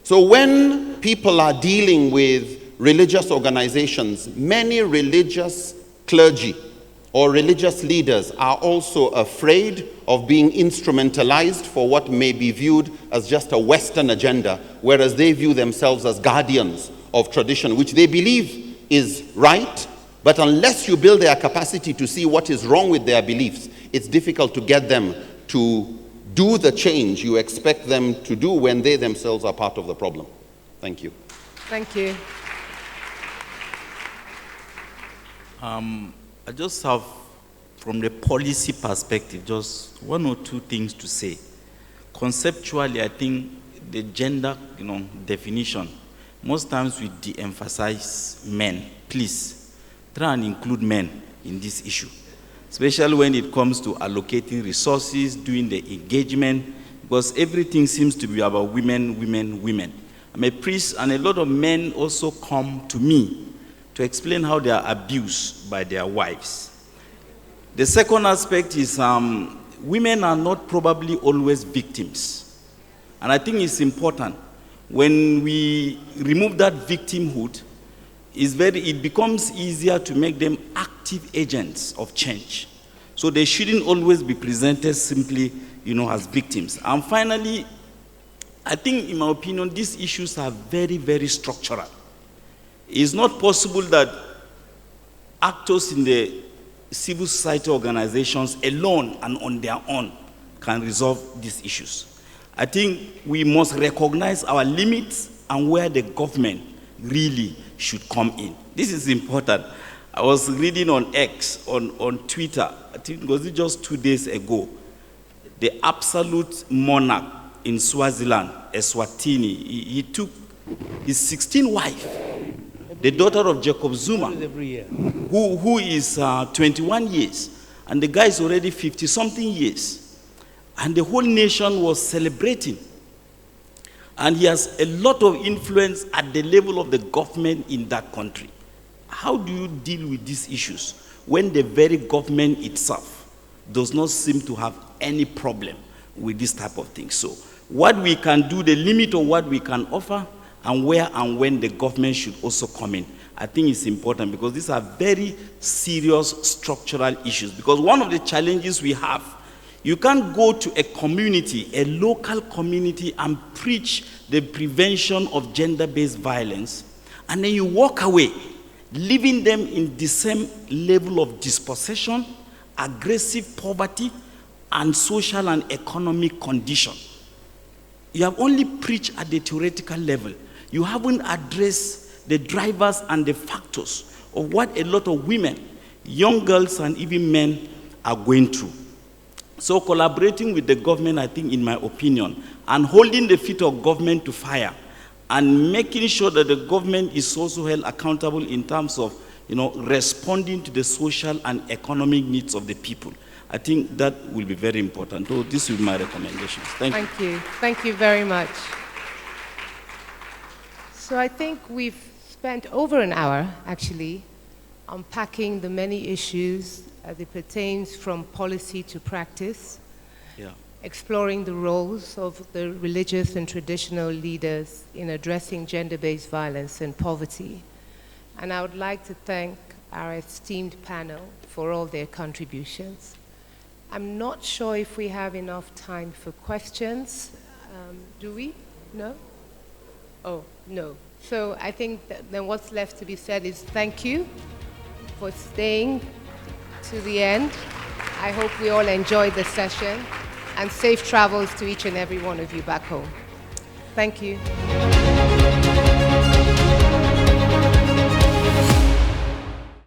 So when people are dealing with religious organizations, many religious clergy or religious leaders are also afraid of being instrumentalized for what may be viewed as just a Western agenda, whereas they view themselves as guardians of tradition, which they believe is right, but unless you build their capacity to see what is wrong with their beliefs, it's difficult to get them to do the change you expect them to do when they themselves are part of the problem. Thank you. Thank you. I just have, from the policy perspective, just one or two things to say. Conceptually, I think the gender, definition, most times we de-emphasize men. Please, try and include men in this issue, especially when it comes to allocating resources, doing the engagement, because everything seems to be about women, women, women. I'm a priest, and a lot of men also come to me to explain how they are abused by their wives. The second aspect is women are not probably always victims. And I think it's important. When we remove that victimhood, it becomes easier to make them active agents of change. So they shouldn't always be presented simply, as victims. And finally, I think, in my opinion, these issues are very, very structural. It's not possible that actors in the civil society organizations alone and on their own can resolve these issues. I think we must recognize our limits and where the government really should come in. This is important. I was reading on X, on Twitter, I think it was just 2 days ago, the absolute monarch in Swaziland, Eswatini, he took his 16th wife, the daughter of Jacob Zuma, who is 21 years, and the guy is already 50-something years. And the whole nation was celebrating. And he has a lot of influence at the level of the government in that country. How do you deal with these issues when the very government itself does not seem to have any problem with this type of thing? So what we can do, the limit of what we can offer, and where and when the government should also come in, I think it's important, because these are very serious structural issues. Because one of the challenges we have, you can't go to a community, a local community, and preach the prevention of gender-based violence, and then you walk away, leaving them in the same level of dispossession, aggressive poverty, and social and economic condition. You have only preached at the theoretical level. You haven't addressed the drivers and the factors of what a lot of women, young girls, and even men are going through. So collaborating with the government, I think, in my opinion, and holding the feet of government to fire, and making sure that the government is also held accountable in terms of, responding to the social and economic needs of the people. I think that will be very important. So this will be my recommendations. Thank you. Thank you. Thank you very much. So I think we've spent over an hour, actually, unpacking the many issues as it pertains from policy to practice, exploring the roles of the religious and traditional leaders in addressing gender-based violence and poverty. And I would like to thank our esteemed panel for all their contributions. I'm not sure if we have enough time for questions. Do we? No? Oh, no. So I think then what's left to be said is thank you for staying to the end. I hope we all enjoyed the session, and safe travels to each and every one of you back home. Thank you.